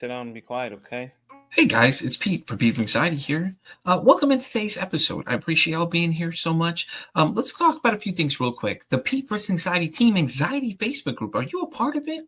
Sit down and be quiet, okay? Hey guys, it's Pete from Pete from Anxiety here. Welcome in today's episode. I appreciate y'all being here so much. Let's talk about a few things real quick. The Pete vs. Anxiety Team Anxiety Facebook group. Are you a part of it?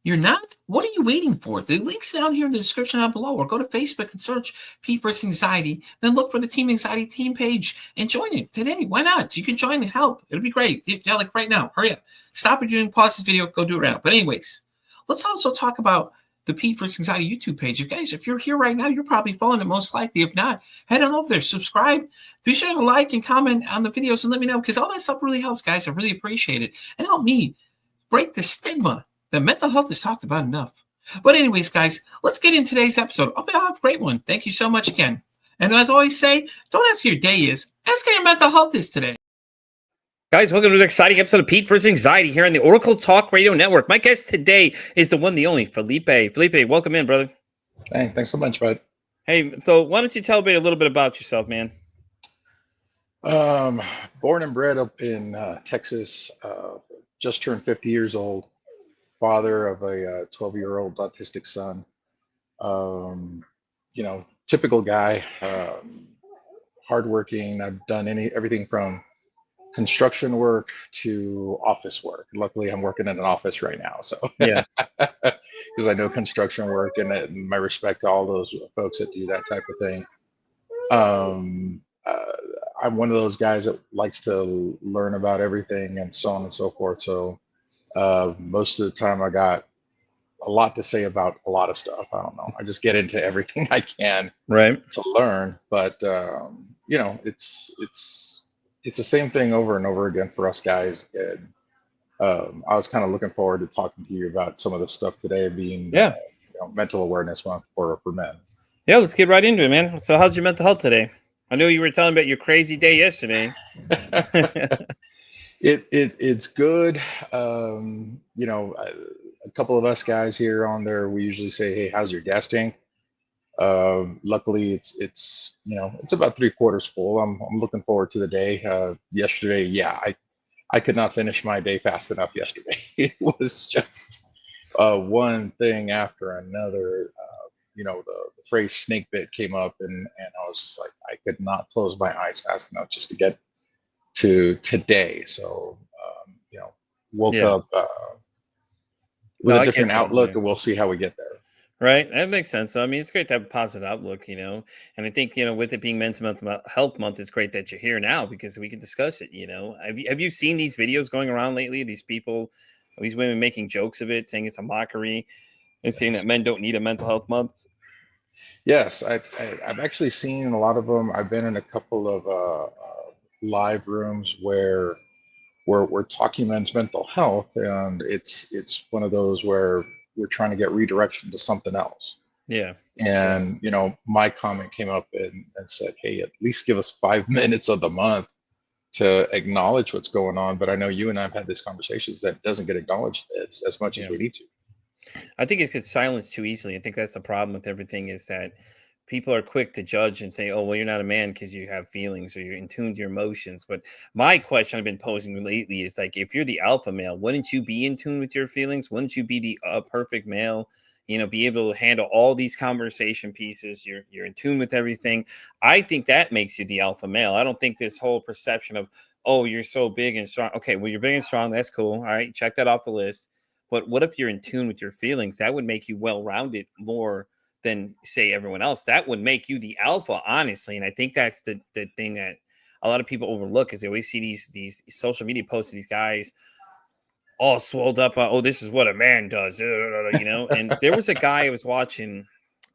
You're not? What are you waiting for? The link's down here in the description down below, or go to Facebook and search Pete vs. Anxiety, then look for the Team Anxiety Team page and join it today. Why not? You can join and help. It'll be great. Yeah, like right now. Hurry up. Stop what you're doing, pause this video, go do it right now. But anyways, let's also talk about the Pete vs. Anxiety YouTube page. If you're here right now, you're probably following it most likely. If not, head on over there, subscribe, be sure to like and comment on the videos and let me know, because all that stuff really helps, guys. I really appreciate it. And help me break the stigma that mental health is talked about enough. But anyways, guys, let's get in today's episode. I'll have a great one. Thank you so much again. And as I always say, don't ask how your day is. Ask how your mental health is today. Guys, welcome to an exciting episode of Pete vs. Anxiety here on the Oracle Talk Radio Network. My guest today is the one, the only, Felipe. Felipe, welcome in, brother. Hey, thanks so much, bud. Hey, so why don't you tell me a little bit about yourself, man? Born and bred up in Texas, just turned 50 years old, father of a 12-year-old autistic son. Typical guy, hardworking. I've done everything from construction work to office work. Luckily, I'm working in an office right now, so Yeah. because I know construction work, and my respect to all those folks that do that type of thing. I'm one of those guys that likes to learn about everything and so on and so forth. So most of the time I got a lot to say about a lot of stuff. I don't know. I just get into everything I can to learn. But it's the same thing over and over again for us guys. And I was kind of looking forward to talking to you about some of the stuff today, being Mental Awareness Month for men. Yeah, let's get right into it, man. So how's your mental health today? I know you were telling about your crazy day yesterday. It's good. A couple of us guys here on there, we usually say, "Hey, how's your gas tank?" Luckily, it's about 3/4 full. I'm looking forward to the day. Yesterday, I could not finish my day fast enough yesterday. It was just one thing after another. The phrase snake bit came up, and I was just like, I could not close my eyes fast enough just to get to today. So, woke up with a different outlook, and we'll see how we get there. Right. That makes sense. I mean, it's great to have a positive outlook, and I think, with it being Men's Health Month, it's great that you're here now because we can discuss it. Have you seen these videos going around lately? These people, these women making jokes of it, saying it's a mockery and saying that men don't need a mental health month. Yes, I've actually seen a lot of them. I've been in a couple of live rooms where we're talking men's mental health, and it's one of those where we're trying to get redirection to something else. Yeah. And my comment came up and said, hey, at least give us 5 minutes of the month to acknowledge what's going on. But I know you and I've had these conversations that doesn't get acknowledged as much as we need to. I think it gets silenced too easily. I think that's the problem with everything, is that people are quick to judge and say, oh, well, you're not a man because you have feelings or you're in tune to your emotions. But my question I've been posing lately is, like, if you're the alpha male, wouldn't you be in tune with your feelings? Wouldn't you be the perfect male? Be able to handle all these conversation pieces. You're in tune with everything. I think that makes you the alpha male. I don't think this whole perception of, oh, you're so big and strong. Okay, well, you're big and strong. That's cool. All right, check that off the list. But what if you're in tune with your feelings? That would make you well-rounded more than, say, everyone else. That would make you the alpha, honestly. And I think that's the thing that a lot of people overlook, is they always see these social media posts of these guys all swelled up. Oh, this is what a man does, And there was a guy I was watching.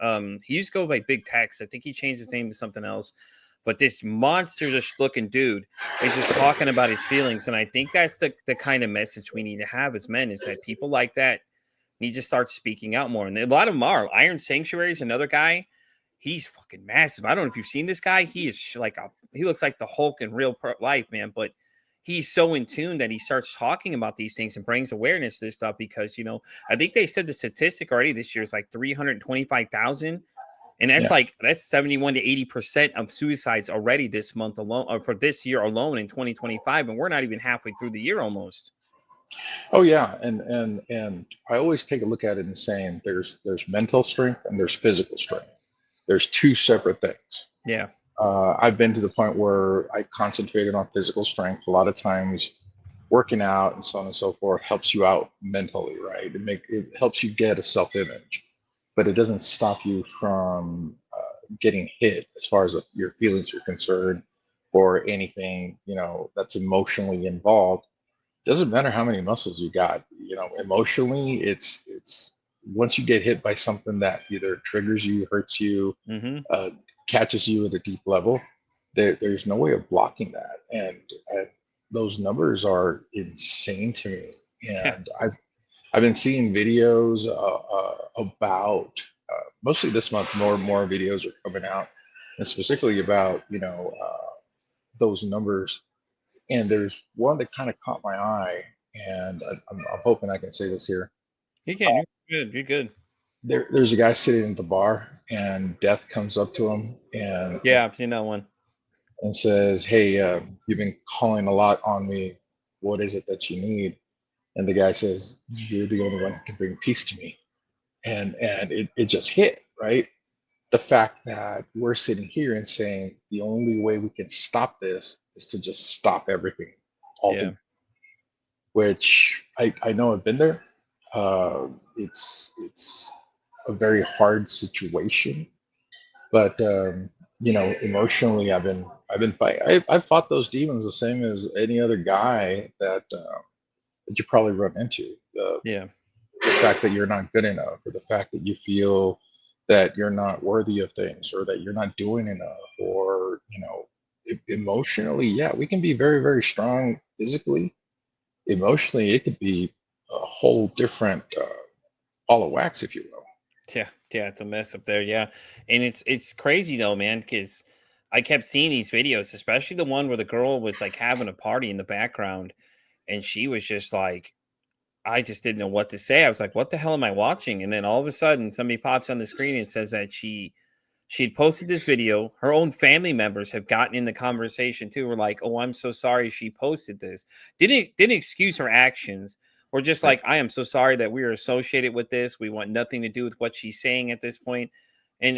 He used to go by Big Tex. I think he changed his name to something else. But this monster-ish looking dude is just talking about his feelings. And I think that's the kind of message we need to have as men, is that people like that need to start speaking out more. And a lot of them are. Iron Sanctuary is another guy. He's fucking massive. I don't know if you've seen this guy. He is he looks like the Hulk in real life, man. But he's so in tune that he starts talking about these things and brings awareness to this stuff, because, I think they said the statistic already this year is like 325,000. And that's that's 71 to 80% of suicides already this month alone, or for this year alone in 2025. And we're not even halfway through the year almost. Oh yeah, and I always take a look at it and saying there's mental strength and there's physical strength. There's two separate things. Yeah. I've been to the point where I concentrated on physical strength. A lot of times, working out and so on and so forth helps you out mentally, right? It helps you get a self image, but it doesn't stop you from getting hit as far as your feelings are concerned, or anything that's emotionally involved. Doesn't matter how many muscles you got. Emotionally, it's once you get hit by something that either triggers you, hurts you, Hmm. uh, catches you at a deep level, there's no way of blocking that. And those numbers are insane to me. Yeah. And I've been seeing videos about mostly this month. More videos are coming out, and specifically about those numbers. And there's one that kind of caught my eye, and I'm hoping I can say this here. You can. You're good. You're good. There's a guy sitting at the bar, and death comes up to him Yeah, I've seen that one. and says, "Hey, you've been calling a lot on me. What is it that you need?" And the guy says, "You're the only one who can bring peace to me." And it just hit, right? The fact that we're sitting here and saying the only way we can stop this is to just stop everything Yeah. altogether, which I know I've been there. It's a very hard situation, but emotionally, I've been fighting. I've fought those demons the same as any other guy that you probably run into. Yeah. The fact that you're not good enough, or the fact that you feel that you're not worthy of things, or that you're not doing enough, or emotionally, yeah, we can be very, very strong physically. Emotionally, it could be a whole different ball of wax, if you will. Yeah, yeah, it's a mess up there. Yeah, and it's crazy though, man, because I kept seeing these videos, especially the one where the girl was like having a party in the background, and she was just like, I just didn't know what to say. I was like, what the hell am I watching? And then all of a sudden, somebody pops on the screen and says that she had posted this video. Her own family members have gotten in the conversation too. We're like, "Oh, I'm so sorry she posted this." Didn't excuse her actions. We're just Right. like, "I am so sorry that we are associated with this. We want nothing to do with what she's saying at this point." And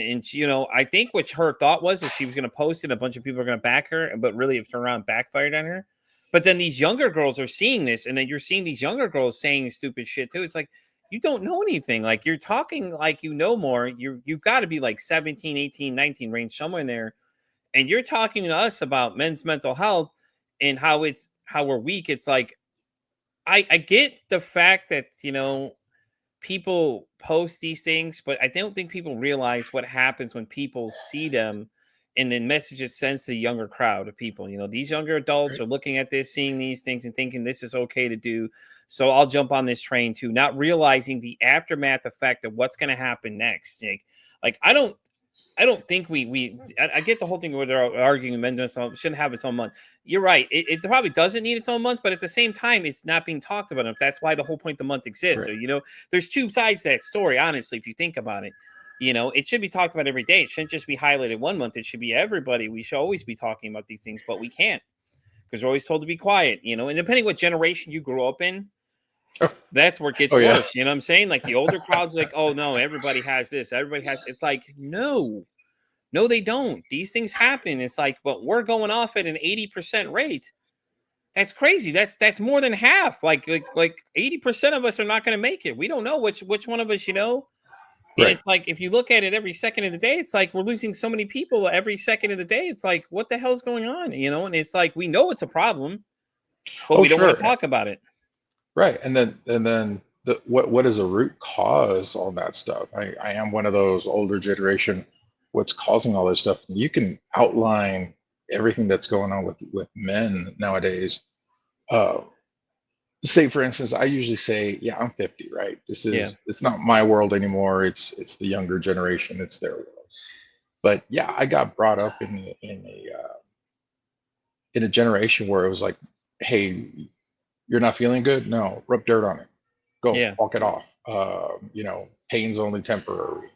I think what her thought was is she was going to post it. A bunch of people are going to back her, but really it turned around and backfired on her. But then these younger girls are seeing this, and then you're seeing these younger girls saying stupid shit too. It's like, you don't know anything. Like, you're talking like you know more. You've got to be like 17, 18, 19 range, somewhere in there. And you're talking to us about men's mental health and how we're weak. It's like, I get the fact that, people post these things, but I don't think people realize what happens when people see them and then message it sends to the younger crowd of people. These younger adults Right. are looking at this, seeing these things and thinking this is okay to do. So I'll jump on this train too, not realizing the aftermath effect of what's going to happen next. Like I don't think I get the whole thing where they're arguing amendments shouldn't have its own month. You're right. It probably doesn't need its own month, but at the same time, it's not being talked about enough. That's why the whole point of the month exists. So, Right. there's two sides to that story, honestly, if you think about it. It should be talked about every day. It shouldn't just be highlighted one month. It should be everybody. We should always be talking about these things, but we can't because we're always told to be quiet, and depending what generation you grew up in, Oh, that's where it gets oh yeah. worse. You know what I'm saying? Like the older crowd's like, oh no, everybody has this, everybody has it's like, no. No, they don't. These things happen. It's like, but we're going off at an 80% rate. That's crazy. That's more than half. Like 80% of us are not going to make it. We don't know which one of us. And Right. it's like if you look at it every second of the day, it's like we're losing so many people every second of the day. It's like, what the hell's going on? And it's like we know it's a problem, but Oh we don't want sure. to talk about it. Right. And then what is a root cause on that stuff? I am one of those older generation. What's causing all this stuff? You can outline everything that's going on with men nowadays. Uh, Say for instance, I usually say, yeah, I'm 50, right? Yeah. It's not my world anymore. It's the younger generation. It's their world. But yeah, I got brought up in a generation where it was like, hey, you're not feeling good? No, rub dirt on it. Go Yeah. walk it off. Pain's only temporary.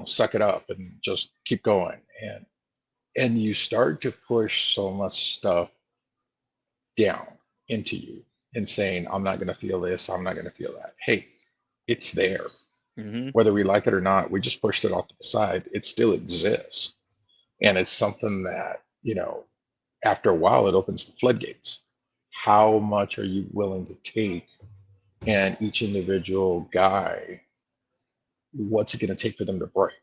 Suck it up and just keep going. And you start to push so much stuff down into you. and saying, I'm not going to feel this, I'm not going to feel that. Hey, it's there. Hmm. Whether we like it or not, we just pushed it off to the side. It still exists. And it's something that, after a while, it opens the floodgates. How much are you willing to take? And each individual guy, what's it going to take for them to break?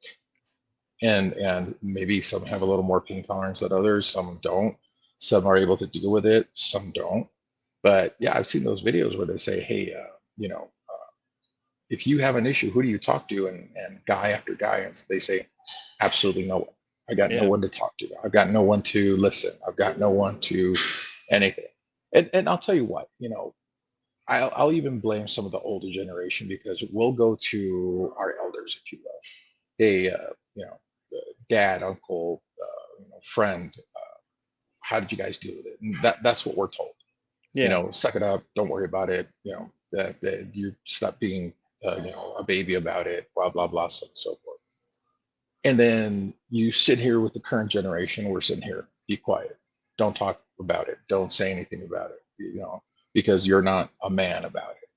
And maybe some have a little more pain tolerance than others, some don't. Some are able to deal with it, some don't. But yeah, I've seen those videos where they say, hey, if you have an issue, who do you talk to? And guy after guy, and they say, absolutely no one. I got no Yeah. one to talk to. I've got no one to listen. I've got no one to anything. And I'll tell you what, I'll even blame some of the older generation, because we'll go to our elders, if you will. Hey, dad, uncle, friend, how did you guys deal with it? And that's what we're told. Yeah. Suck it up. Don't worry about it. That you stop being, a baby about it. Blah blah blah, so on and so forth. And then you sit here with the current generation. We're sitting here. Be quiet. Don't talk about it. Don't say anything about it. Because you're not a man about it.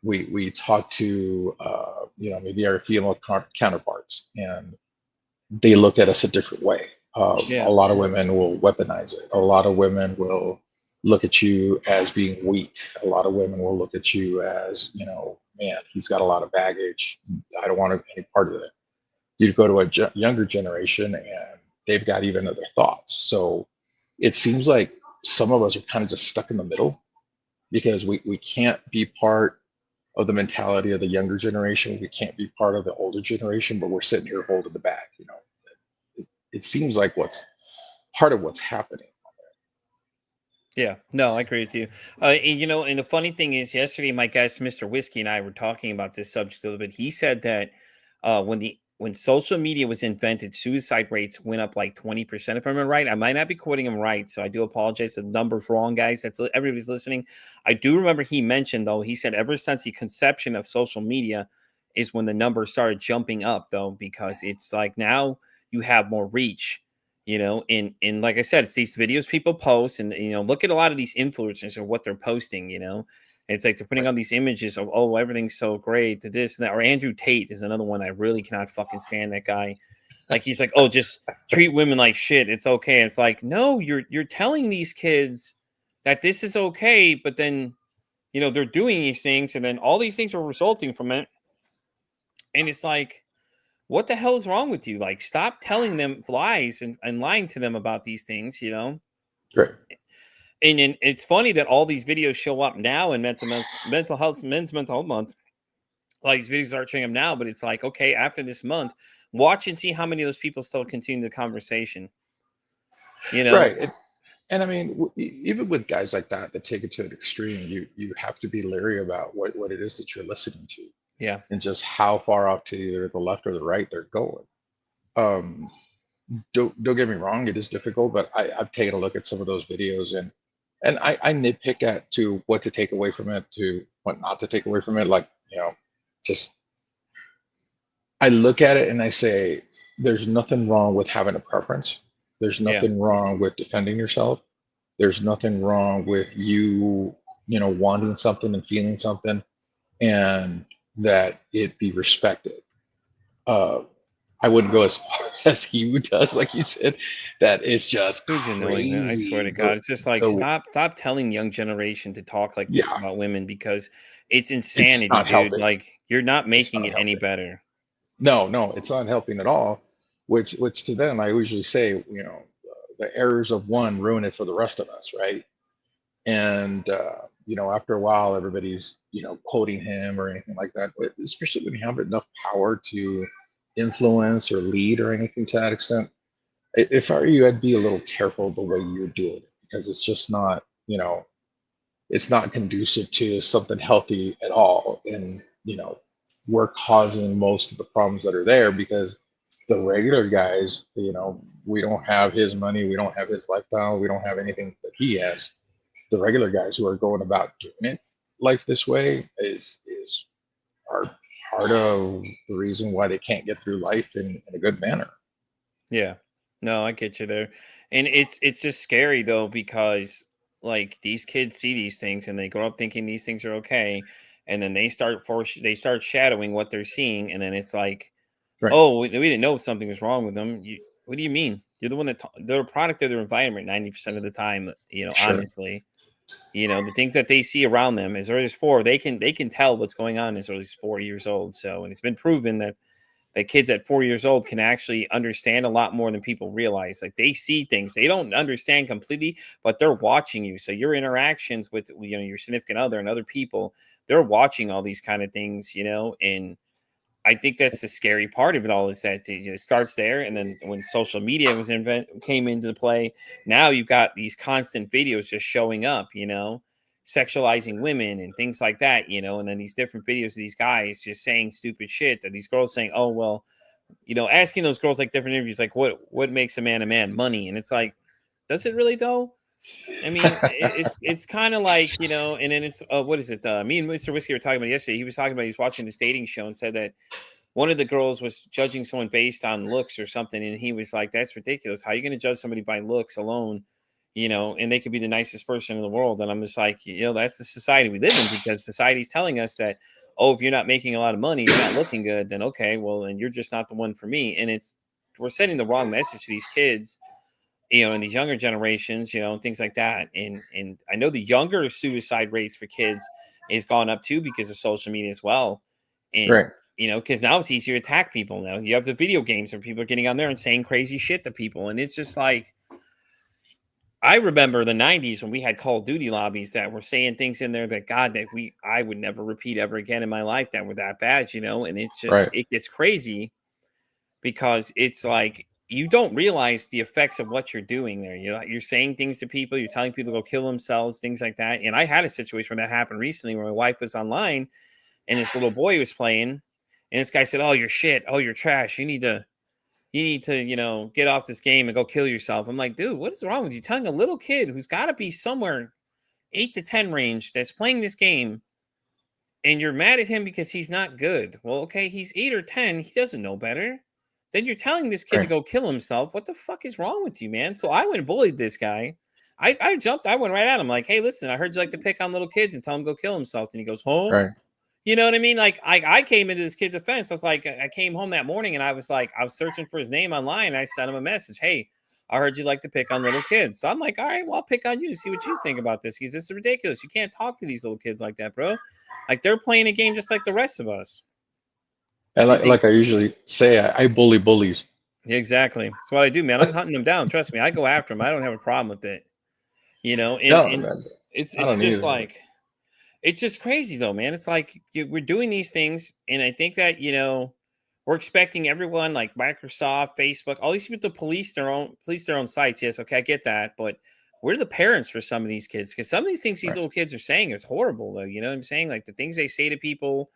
We talk to, maybe our female counterparts, and they look at us a different way. A Yeah. lot of women will weaponize it. A lot of women will look at you as being weak. A lot of women will look at you as, man, he's got a lot of baggage. I don't want any part of it. You go to a younger generation, and they've got even other thoughts. So it seems like some of us are kind of just stuck in the middle, because we can't be part of the mentality of the younger generation. We can't be part of the older generation, but we're sitting here holding the bag. It seems like what's part of what's happening. Yeah, no, I agree with you. And the funny thing is, yesterday my guest, Mr. Whiskey, and I were talking about this subject a little bit. He said that when social media was invented, suicide rates went up like 20%. If I remember right, I might not be quoting him right, so I do apologize. The number's wrong, guys. That's everybody's listening. I do remember he mentioned though. He said ever since the conception of social media is when the numbers started jumping up, though, because it's like now you have more reach, and like I said, it's these videos people post, and look at a lot of these influencers or what they're posting. It's like they're putting Right. on these images of, oh, everything's so great to this and that. Or Andrew Tate is another one I really cannot fucking stand. That guy. Like, he's like, oh, just treat women like shit, it's okay. It's like, no, you're telling these kids that this is okay, but then they're doing these things, and then all these things are resulting from it. And it's like, what the hell is wrong with you? Like, stop telling them lies and lying to them about these things. Great. And it's funny that all these videos show up now in mental health, men's mental health month. Like, these videos aren't showing up now, but it's like, okay, after this month, watch and see how many of those people still continue the conversation. You know? Right. And I mean, even with guys like that take it to an extreme, you have to be leery about what it is that you're listening to, Yeah. and just how far off to either the left or the right they're going. Um, don't get me wrong, it is difficult, but I've taken a look at some of those videos, and I nitpick at to what to take away from it, to what not to take away from it. Like, just I look at it and I say, there's nothing wrong with having a preference. There's Yeah. nothing wrong with defending yourself. There's nothing wrong with you, wanting something and feeling something, and that it be respected. Uh, I wouldn't go as far as he does, like you said. That is just Who's annoying, man? I swear to crazy. God. It's just like, The stop telling young generation to talk like this Yeah, about women, because it's it's insanity, not dude. helping. Like, you're not It's making not it any helping. better. No, it's not helping at all. Which to them, I usually say, the errors of one ruin it for the rest of us, right? And after a while, everybody's quoting him or anything like that. But especially when you have enough power to influence or lead or anything to that extent, if I were you, I'd be a little careful the way you're doing it, because it's just not, it's not conducive to something healthy at all. And we're causing most of the problems that are there, because the regular guys, we don't have his money, we don't have his lifestyle, we don't have anything that he has. The regular guys who are going about doing it life this way is are part of the reason why they can't get through life in a good manner. Yeah. No, I get you there. And it's just scary though, because like these kids see these things and they grow up thinking these things are okay, and then they start shadowing what they're seeing, and then it's like, Right. oh, we didn't know something was wrong with them. What do you mean? You're the one they're a product of their environment 90% of the time. Sure. Honestly, the things that they see around them as early as four, they can tell what's going on as early as 4 years old. So, and it's been proven that kids at 4 years old can actually understand a lot more than people realize. Like they see things they don't understand completely, but they're watching you. So your interactions with your significant other and other people, they're watching all these kind of things, and I think that's the scary part of it all is that it starts there, and then when social media came into play, now you've got these constant videos just showing up, sexualizing women and things like that, and then these different videos of these guys just saying stupid shit, that these girls saying, "Oh well," asking those girls like different interviews, like what makes a man a man? Money, and it's like, does it really though? I mean, it's kind of like, and then it's what is it? Me and Mr. Whiskey were talking about yesterday. He was talking about he was watching this dating show and said that one of the girls was judging someone based on looks or something, and he was like, "That's ridiculous. How are you going to judge somebody by looks alone? And they could be the nicest person in the world." And I'm just like, that's the society we live in, because society's telling us that, oh, if you're not making a lot of money, you're not looking good, then okay, well, then you're just not the one for me. And we're sending the wrong message to these kids, and these younger generations, and things like that. And I know the younger suicide rates for kids is gone up too because of social media as well. And Right. because now it's easier to attack people. Now you have the video games where people are getting on there and saying crazy shit to people, and it's just like, I remember the '90s when we had Call of Duty lobbies that were saying things in there that I would never repeat ever again in my life that were that bad, and it's just Right. it gets crazy because it's like you don't realize the effects of what you're doing there. You're saying things to people, you're telling people to go kill themselves, things like that. And I had a situation where that happened recently where my wife was online and this little boy was playing, and this guy said, "Oh, you're shit. Oh, you're trash. You need to, get off this game and go kill yourself." I'm like, dude, what is wrong with you? Telling a little kid who's got to be somewhere 8 to 10 range that's playing this game, and you're mad at him because he's not good. Well, okay, he's 8 or 10. He doesn't know better. Then you're telling this kid to Right. go kill himself. What the fuck is wrong with you, man? So I went and bullied this guy. I jumped. I went right at him like, "Hey, listen, I heard you like to pick on little kids and tell him to go kill himself." And he goes, "Huh?" Right. You know what I mean? Like I came into this kid's defense. I was like, I came home that morning and I was like, I was searching for his name online. And I sent him a message. "Hey, I heard you like to pick on little kids." So I'm like, "All right, well, I'll pick on you. See what you think about this." He's, "This is ridiculous. You can't talk to these little kids like that, bro. Like they're playing a game just like the rest of us." And And things like I usually say, I bully bullies. Yeah, exactly. That's what I do, man. I'm hunting them down. Trust me, I go after them. I don't have a problem with it. And No, man, it's I it's don't just either. like it's just crazy though, man. It's like we're doing these things, and I think that we're expecting everyone like Microsoft, Facebook, all these people to police their own sites. Yes, okay, I get that, but we're the parents for some of these kids, because some of these things these Right. little kids are saying is horrible, though. You know what I'm saying? Like the things they say to people,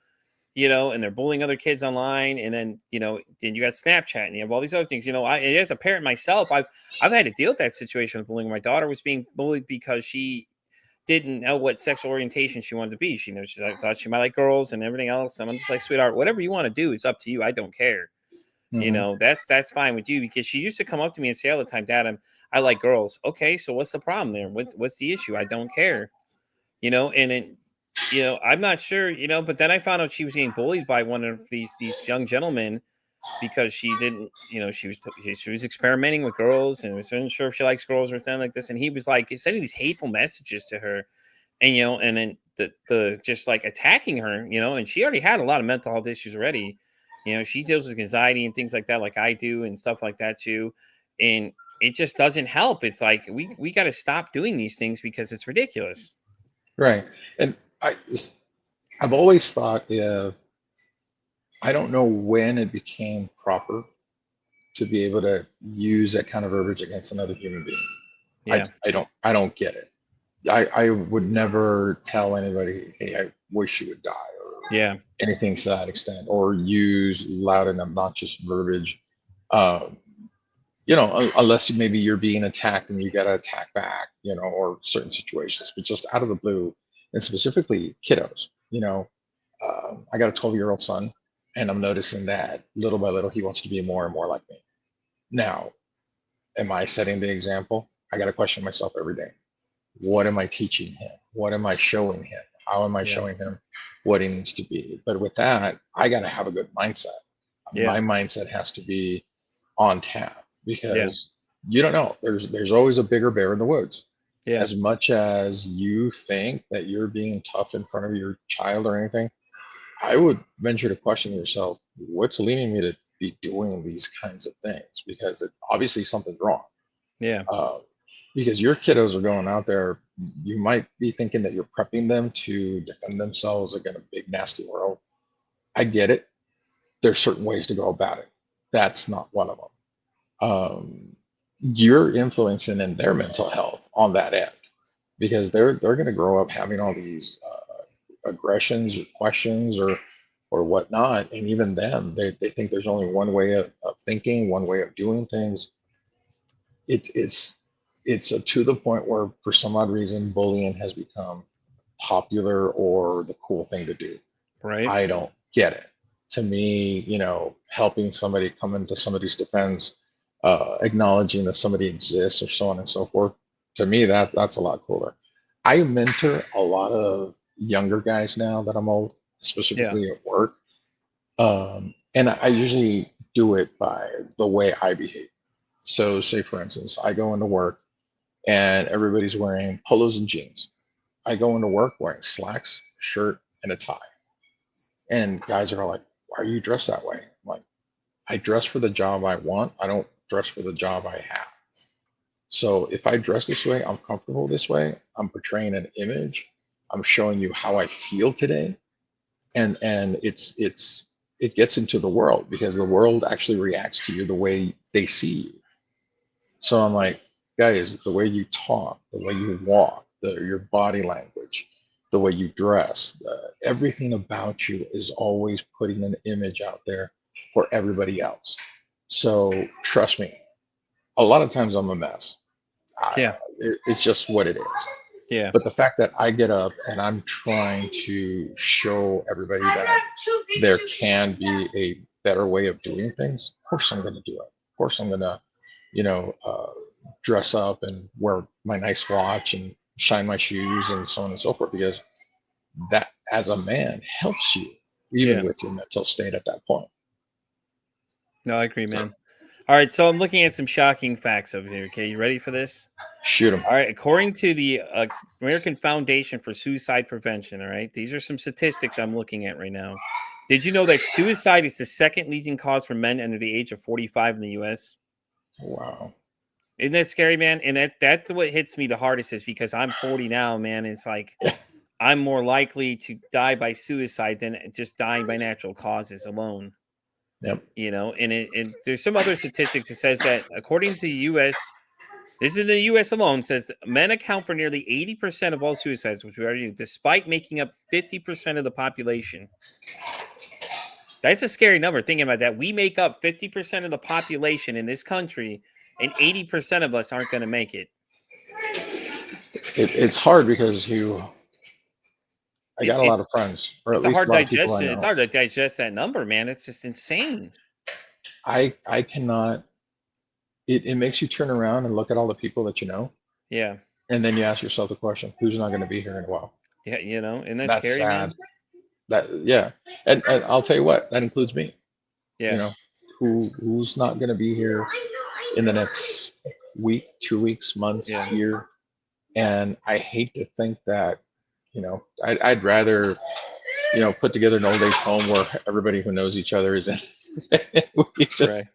and they're bullying other kids online, and then you got Snapchat, and you have all these other things. As a parent myself, I've had to deal with that situation of bullying. My daughter was being bullied because she didn't know what sexual orientation she wanted to be. She thought she might like girls and everything else. And I'm just like, "Sweetheart, whatever you want to do is up to you. I don't care. Hmm. That's fine with you." Because she used to come up to me and say all the time, "Dad, I like girls." Okay, so what's the problem there? What's the issue? I don't care. And then I'm not sure. But then I found out she was getting bullied by one of these young gentlemen because she didn't, she was experimenting with girls and wasn't sure if she likes girls or something like this. And he was like sending these hateful messages to her, and and then the just like attacking her, and she already had a lot of mental health issues already. She deals with anxiety and things like that, like I do, and stuff like that too. And it just doesn't help. It's like we got to stop doing these things because it's ridiculous. Right. And I've always thought, I don't know when it became proper to be able to use that kind of verbiage against another human being. Yeah, I don't get it. I would never tell anybody, hey, I wish you would die, or yeah, anything to that extent, or use loud and obnoxious verbiage. Um, unless maybe you're being attacked and you got to attack back, or certain situations, but just out of the blue, and specifically kiddos. I got a 12-year-old son, and I'm noticing that little by little he wants to be more and more like me. Now, am I setting the example? I got to question myself every day. What am I teaching him? What am I showing him? How am I Yeah. showing him what he needs to be? But with that, I got to have a good mindset. Yeah. My mindset has to be on tap Yeah. because you don't know. There's always a bigger bear in the woods. Yeah. As much as you think that you're being tough in front of your child or anything, I would venture to question yourself, what's leading me to be doing these kinds of things? Because obviously something's wrong. Yeah. Uh, because your kiddos are going out there, you might be thinking that you're prepping them to defend themselves against a big nasty world. I get it. There's certain ways to go about it. That's not one of them. You're influencing in their mental health on that end because they're going to grow up having all these aggressions or questions or whatnot, and even then they think there's only one way of thinking, one way of doing things. It's to the point where for some odd reason bullying has become popular or the cool thing to do. Right. I don't get it. To me, helping somebody come into somebody's defense, acknowledging that somebody exists or so on and so forth, to me that's a lot cooler. I mentor a lot of younger guys now that I'm old, Yeah. specifically at work. And I usually do it by the way I behave. So say for instance, I go into work and everybody's wearing polos and jeans. I go into work wearing slacks, shirt, and a tie. And guys are like, why are you dressed that way? I'm like, I dress for the job I want. I don't dress for the job I have. So if I dress this way, I'm comfortable this way. I'm portraying an image. I'm showing you how I feel today. And it gets into the world because the world actually reacts to you the way they see you. So I'm like, guys, the way you talk, the way you walk, your body language, the way you dress, everything about you is always putting an image out there for everybody else. So trust me, a lot of times I'm a mess. Yeah. It's just what it is. Yeah. But the fact that I get up and I'm trying to show everybody that there can be a better way of doing things, of course I'm going to do it. Of course I'm going to, you know, uh, dress up and wear my nice watch and shine my shoes and so on and so forth because that as a man helps you even Yeah. with your mental state at that point. No, I agree, So man. All right, so I'm looking at some shocking facts over here. Okay, you ready for this? shoot them. All right, according to the American Foundation for Suicide Prevention, all right, these are some statistics I'm looking at right now. Did you know that suicide is the second leading cause for men under the age of 45 in the U.S.? Wow. Isn't that scary, man? And that's what hits me the hardest is because I'm 40 now, man. It's like Yeah. I'm more likely to die by suicide than just dying by natural causes alone. Yep. And there's some other statistics that says that according to the U.S. This is the U.S. alone says that men account for nearly 80% of all suicides, which we already knew, despite making up 50% of the population. That's a scary number. Thinking about that, we make up 50% of the population in this country, and 80% of us aren't going to make it. It's hard because I It, got a lot it's of friends, or at it's a least hard a lot of people I digestion. It's know. hard to digest that number, man. It's just insane. I cannot. It makes you turn around and look at all the people that you know, Yeah, and then you ask yourself the question, who's not going to be here in a while? yeah, isn't that That's scary, sad. man? That yeah, and I'll tell you what, that includes me. You Yeah, know, who's not going to be here in the next week, 2 weeks, months, yeah, year, and I hate to think that. I'd rather put together an old age home where everybody who knows each other is in. We right, just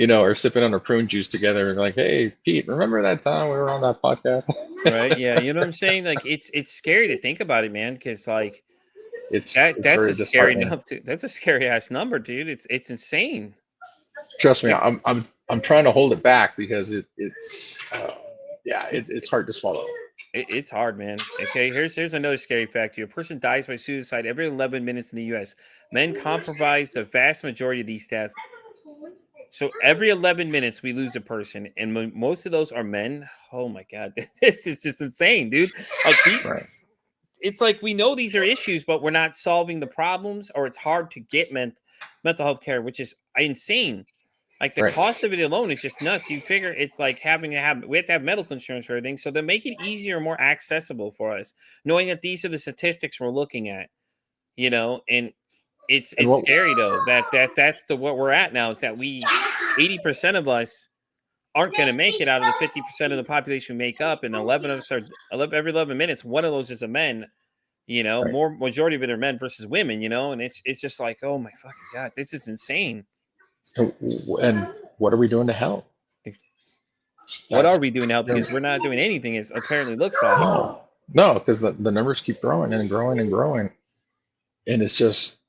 are sipping on a prune juice together and like, hey, Pete, remember that time we were on that podcast? right. Yeah, you know what I'm saying? Like, it's scary to think about it, man. Because like It's that's a very scary disheartening. number. That's a scary ass number, dude. It's insane. Trust me, Like, I'm trying to hold it back because it's yeah, it's it's hard to swallow. it's hard, man. Okay, here's another scary fact here. A person dies by suicide every 11 minutes in the U.S. Men comprise the vast majority of these deaths. So every 11 minutes we lose a person, and most of those are men. Oh my god, this is just insane, dude. Like Right. it's like we know these are issues, but we're not solving the problems, or it's hard to get mental health care, which is insane. Like the Right. cost of it alone is just nuts. You figure it's like we have to have medical insurance for everything. So they make it easier, more accessible for us, knowing that these are the statistics we're looking at, and And it's what scary though that's the what we're at now is that 80% of us aren't going to make it out of the 50% of the population we make up, and 11 of us are 11, every 11 minutes. One of those is a men. right. More majority of it are men versus women. And it's just like, oh my fucking god, this is insane. And what are we doing to help? What are That's we doing now? you know, Because we're not doing anything. It apparently looks like. no, because the numbers keep growing and growing and growing, and it's just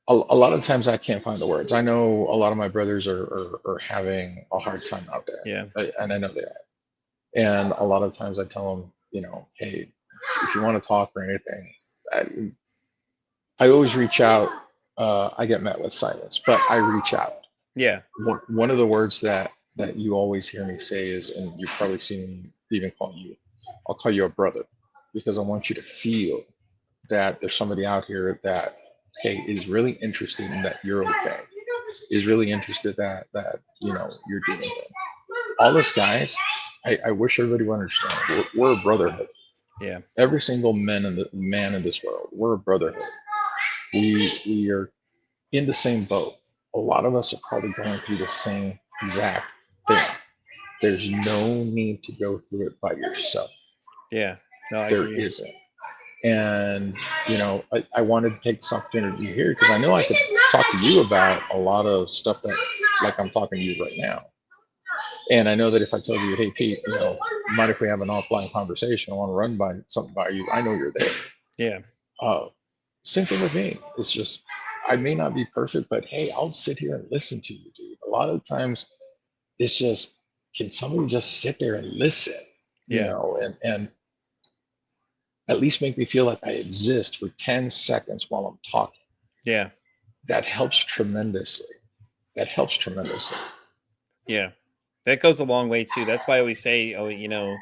a lot of times I can't find the words. I know a lot of my brothers are having a hard time out there, Yeah, and I know they are. And a lot of times I tell them, hey, if you want to talk or anything, I always reach out. I get met with silence, but I reach out. yeah, One of the words that you always hear me say is, and you've probably seen me even call you, I'll call you a brother, because I want you to feel that there's somebody out here that, hey, is really interested in that you're okay, is really interested that you're doing good. All this guys, I wish everybody would understand. We're a brotherhood. yeah, Every single man in this world, we're a brotherhood. We are in the same boat. A lot of us are probably going through the same exact thing. There's no need to go through it by yourself. yeah. No, I There agree. isn't. And I wanted to take this opportunity here because I know I could talk to you about a lot of stuff that, like I'm talking to you right now. And I know that if I told you, hey Pete, mind if we have an offline conversation? I want to run by something by you. I know you're there. Yeah, Uh, Same thing with me. It's just I may not be perfect, but hey, I'll sit here and listen to you, dude. A lot of the times it's just, can somebody just sit there and listen, yeah, and at least make me feel like I exist for 10 seconds while I'm talking. yeah, That helps tremendously. That helps tremendously. yeah. That goes a long way too. That's why I always say, oh,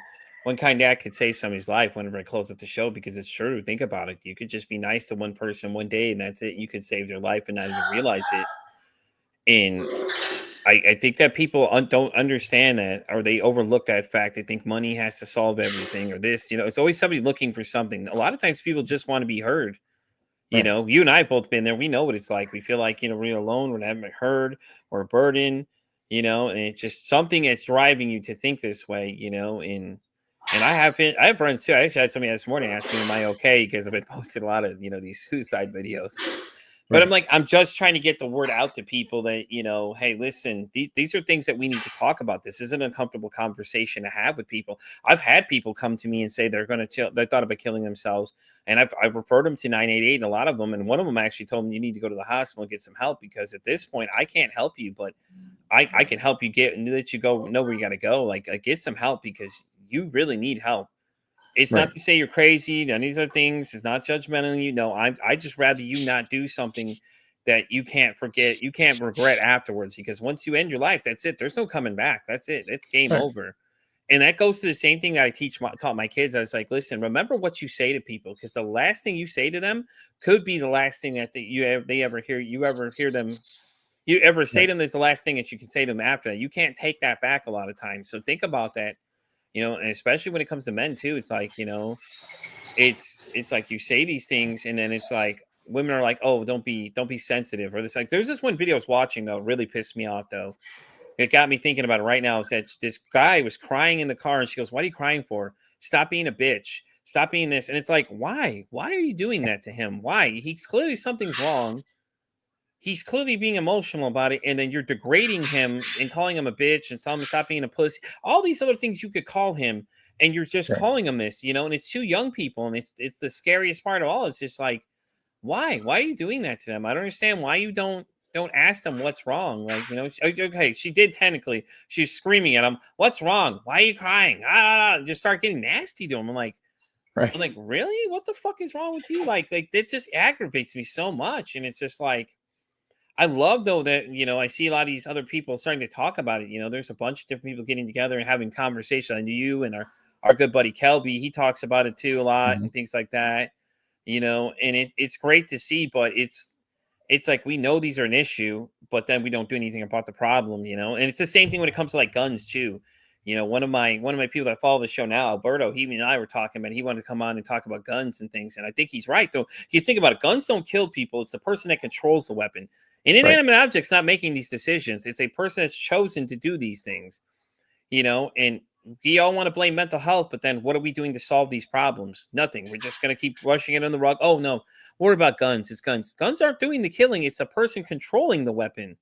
one kind act could save somebody's life whenever I close up the show, because it's true. Think about it. You could just be nice to one person one day, and that's it. You could save their life and not even realize it. And I think that people don't understand that, or they overlook that fact. They think money has to solve everything, or this. It's always somebody looking for something. A lot of times, people just want to be heard. Right. You and I have both been there. We know what it's like. We feel like, we're alone, we're not heard, or a burden, and it's just something that's driving you to think this way, and I have friends too. I actually had somebody this morning asking me, am I okay? Because I've been posting a lot of, these suicide videos. But I'm Right. like, I'm just trying to get the word out to people that, hey, listen, these are things that we need to talk about. This is an uncomfortable conversation to have with people. I've had people come to me and say they're going to they thought about killing themselves, and I've referred them to 988, a lot of them, and one of them actually told me you need to go to the hospital and get some help, because at this point I can't help you, but I can help you get and let you go know where you got to go. Like, get some help, because you really need help. It's Right. not to say you're crazy. None of these other things. It's not judgmental. I just rather you not do something that you can't forget, you can't regret afterwards. Because once you end your life, that's it. There's no coming back. That's it. It's game Right. over. And that goes to the same thing that taught my kids. I was like, listen, remember what you say to people, because the last thing you say to them could be the last thing that they ever hear. You ever say Right. to them is the last thing that you can say to them after that. You can't take that back a lot of times. So think about that. And especially when it comes to men too. It's like, it's like you say these things, and then it's like women are like, oh, don't be sensitive, or this. Like, there's this one video I was watching though, really pissed me off though. It got me thinking about it right now. Is that this guy was crying in the car, and she goes, what are you crying for? Stop being a bitch, stop being this. And it's like, why are you doing that to him? Why? He's clearly, something's wrong. He's clearly being emotional about it, and then you're degrading him and calling him a bitch and telling him to stop being a pussy. All these other things you could call him, and you're just Right. calling him this, and it's two young people, and it's the scariest part of all. It's just like, why? Why are you doing that to them? I don't understand why you don't ask them what's wrong. Like, okay, she did technically. She's screaming at him, "What's wrong? Why are you crying?" Just start getting nasty to him. Right. I'm like, really? What the fuck is wrong with you? Like that just aggravates me so much, and it's just like. I love though that I see a lot of these other people starting to talk about it. There's a bunch of different people getting together and having conversation. I knew you and our good buddy Kelby. He talks about it too a lot Mhm. and things like that. And it's great to see, but it's like we know these are an issue, but then we don't do anything about the problem, you know. And it's the same thing when it comes to like guns too. You know, one of my people that follow the show now, Alberto, he and I were talking about. He wanted to come on and talk about guns and things, and I think he's right though. He's thinking about it. Guns don't kill people; it's the person that controls the weapon. An Right. inanimate object's not making these decisions. It's a person that's chosen to do these things. You know, and we all want to blame mental health, but then what are we doing to solve these problems? Nothing. We're just going to keep rushing it on the rug. Oh no, worry about guns. It's guns. Guns aren't doing the killing. It's the person controlling the weapon.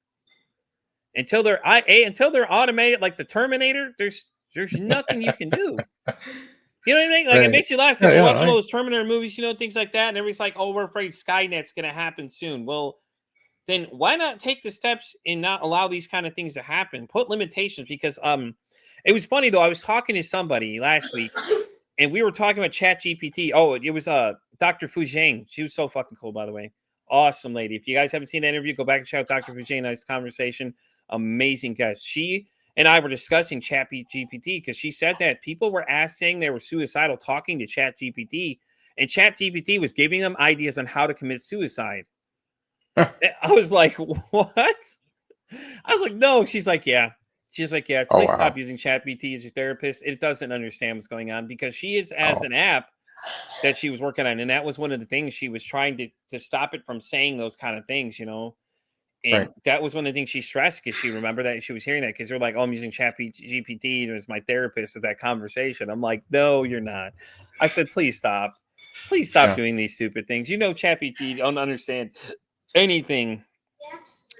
Until they're automated like the Terminator, there's nothing you can do. You know what I mean? Like it Right. makes you laugh Yeah, because you're yeah, watching all those Terminator movies, you know, things like that, and everybody's like, "Oh, we're afraid Skynet's going to happen soon." Well, then why not take the steps and not allow these kind of things to happen? Put limitations because it was funny though. I was talking to somebody last week and we were talking about Chat GPT. Oh, it was Dr. Fujang. She was so fucking cool, by the way. Awesome lady. If you guys haven't seen that interview, go back and check out Dr. Fujang. Nice conversation. Amazing guest. She and I were discussing Chat GPT because she said that people were saying they were suicidal talking to Chat GPT, and Chat GPT was giving them ideas on how to commit suicide. Huh. I was like, what? I was like, no. She's like, yeah. She's like, yeah, Oh please stop wow. using ChatGPT as your therapist. It doesn't understand what's going on because she is as Oh, an app that she was working on. And that was one of the things she was trying to stop it from saying those kind of things, you know. And right. that was one of the things she stressed because she remembered that she was hearing that because they're like, oh, I'm using ChatGPT as my therapist as that conversation. I'm like, no, you're not. I said, please stop. Please stop Yeah. doing these stupid things. You know, ChatGPT don't understand anything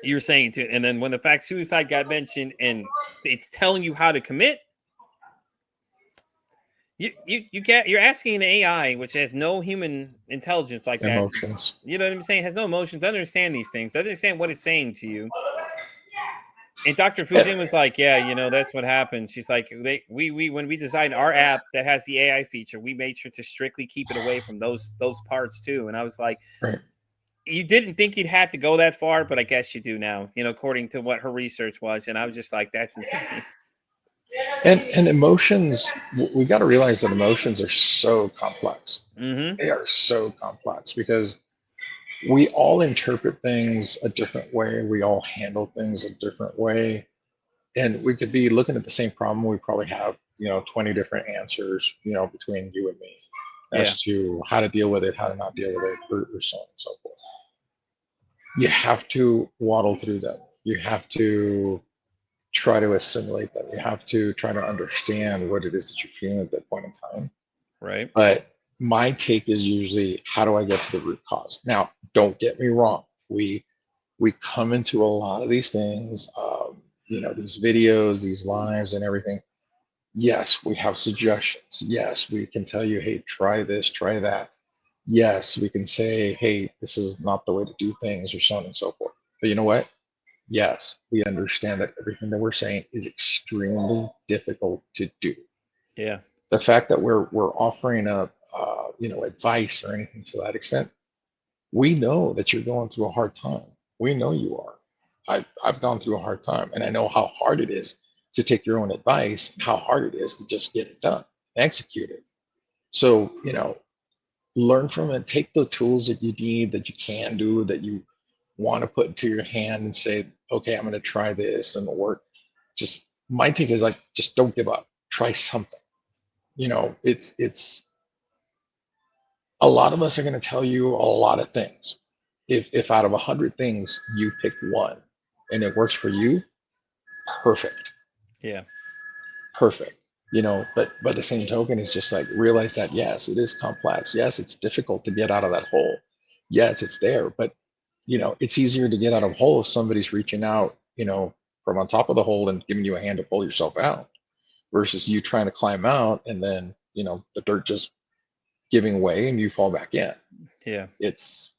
you're saying to, and then when the fact suicide got mentioned and it's telling you how to commit, you're asking an AI which has no human intelligence like that. Emotions. You know what I'm saying? Has no emotions. Doesn't understand these things. Doesn't understand what it's saying to you. And Dr. Fujin was like, "Yeah, you know that's what happened." She's like, "We when we designed our app that has the AI feature, we made sure to strictly keep it away from those parts too." And I was like, Right. you didn't think you'd have to go that far, but I guess you do now, you know, according to what her research was. And I was just like, that's insane. And emotions, we got to realize that emotions are so complex. Mm-hmm. They are so complex because we all interpret things a different way. We all handle things a different way. And we could be looking at the same problem. We probably have, 20 different answers, between you and me Yeah. as to how to deal with it, how to not deal with it, or so on and so forth. You have to waddle through them. You have to try to assimilate them. You have to try to understand what it is that you're feeling at that point in time. Right. But my take is usually, how do I get to the root cause? Now, don't get me wrong. We come into a lot of these things, these videos, these lives, and everything. Yes, we have suggestions. Yes, we can tell you, hey, try this, try that. Yes, we can say, hey, this is not the way to do things, or so on and so forth. But you know what? Yes, we understand that everything that we're saying is extremely difficult to do. Yeah. The fact that we're offering up, advice or anything to that extent, we know that you're going through a hard time. We know you are. I've gone through a hard time, and I know how hard it is to take your own advice, and how hard it is to just get it done, execute it. So, learn from it. Take the tools that you need, that you can do, that you want to put into your hand, and say, okay, I'm going to try this and it'll work. Just my take is like, just don't give up. Try something. It's a lot of us are going to tell you a lot of things. If out of 100 things you pick one and it works for you, perfect, Yeah. perfect. But by the same token, it's just like, realize that yes, it is complex. Yes, it's difficult to get out of that hole. Yes, it's there, but it's easier to get out of a hole if somebody's reaching out, from on top of the hole and giving you a hand to pull yourself out, versus you trying to climb out and then the dirt just giving way and you fall back in. Yeah. It's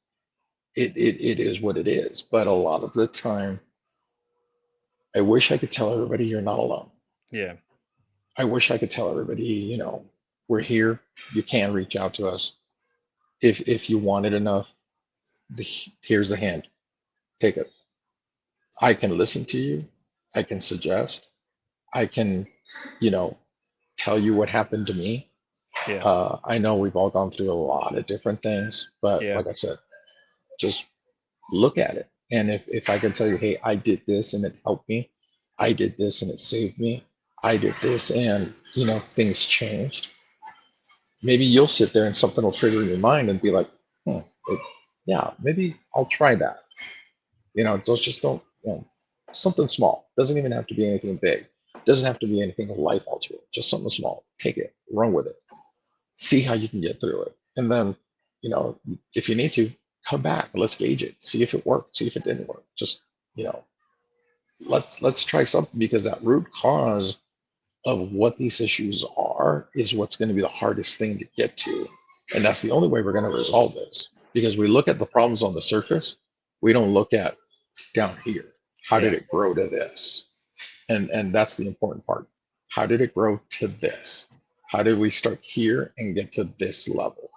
it is what it is. But a lot of the time, I wish I could tell everybody you're not alone. Yeah. I wish I could tell everybody, we're here. You can reach out to us if you want it enough. Here's the hand. Take it. I can listen to you. I can suggest. I can, you know, tell you what happened to me. Yeah. I know we've all gone through a lot of different things, but Yeah. like I said, just look at it. And if I can tell you, hey, I did this and it helped me, I did this and it saved me, I did this and things changed. Maybe you'll sit there and something will trigger in your mind and be like, it, yeah, maybe I'll try that. Just don't, something small. Doesn't even have to be anything big. Doesn't have to be anything life altering. Just something small. Take it, run with it, see how you can get through it. And then, you know, if you need to, come back. Let's gauge it. See if it worked. See if it didn't work. Just, you know, let's try something, because that root cause of what these issues are is what's going to be the hardest thing to get to. And that's the only way we're going to resolve this. Because we look at the problems on the surface, we don't look at down here. How did Yeah. it grow to this? And that's the important part. How did it grow to this? How did we start here and get to this level?